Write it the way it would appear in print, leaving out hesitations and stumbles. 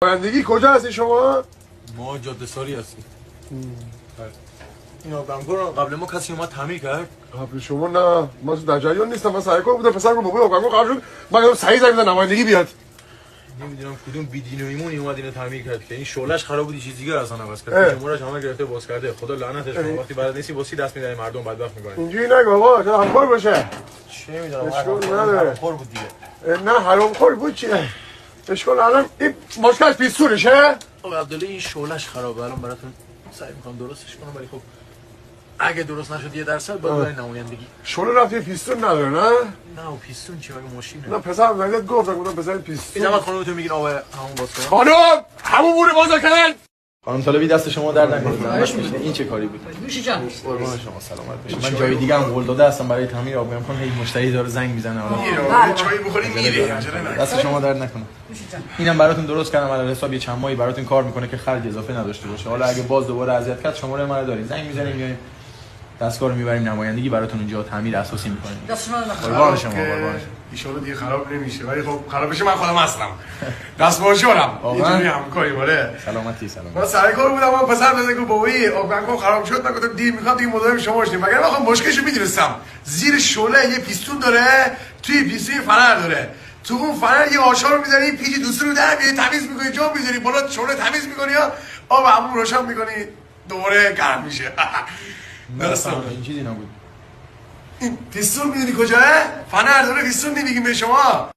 رانندگی کجا هستی شما؟ ما جاده ساری هستیم. این آبگنگو قبل ما کسی اومد تعمیر کرد؟ قبل شما نه، ما در جریان نیستم. من سرکار بودم، پسر رو بابای آبگنگو قرار شد من سعی زنگ بزنم نمایندگی بیاد. نمیدونم کدوم بیدین و ایمونی اومد اینو تعمیر کرد که این شعله‌اش خراب بود، چیز دیگه اصلا عوض کرد. شماره‌اش همه گرفته باز کرده. خدا لعنتش کنه. وقتی بلد نیستی واسه دست می‌زنی مردم بدبخت می‌کنی. اینجوری نگو آقا، چرا همکار باشه؟ چه می‌دونم خور بود دیگه. نه حرامخور بود چیه؟ اشکال الان این مشکل پیستونشه؟ آقا عبدالله این شعله‌اش خرابه. الان براتون سعی می‌کنم درستش کنم ولی خب اگه درست نشد 1% باید برای نمایندگی. شعله رفتی پیستون نداره نه؟ نه و پیستون چی مگه ماشینه؟ نه پسر مگه گفتم پسر پیستون. این خانومتون میگین آقا همون باز کن. خانم همون بوره باز کردن. خانم طالبی دست شما درد نکنه. زحمت میشه. این چه کاری بود؟ نوش جان. قربان شما سلامت باشید. من جای دیگه هم قول داده هستم برای تعمیر آبگنگو. هی مشتری داره زنگ میزنه. حالا چای بخوری میره. دست شما درد نکنه. اینم براتون درست کردم علی حساب یه چند ماهی براتون کار میکنه که خرج اضافه نداشته باشه. حالا اگه باز دوباره اذیت کرد شماره ما رو دارین. زنگ میزنیم میایم دستگاه رو میبریم نمایندگی براتون اونجا تعمیر اساسی میکنیم. دست شما نخور. قربان شما قربان شما. ان شاء الله دیگه خراب نمیشه ولی خب خراب بشه من خودم هستم. دستمالشورم. اینجوری همکاری باره. سلامتی سلامت. من سر کار بودم من پسر داده گفت بابایی آبگنگو خراب شد. من گفتم دیر میخوام دیگه مدام شما باشیم. مگر من مشکلشو میدونستم. زیر شعله یه پیستون داره، توی پیستون فنر داره. تو اون فنر یه آشار رو میذاری، پیچ دوسری رو در میاری، تمیز میکنی، جا میذاری، بالا شعله تمیز میکنی یا آب همون روشن میکنی، دوباره گرم میشه. درستم این چیزی نبود. این پیستون میدونی کجاه؟ فنر داره پیستون نمیگیم به شما.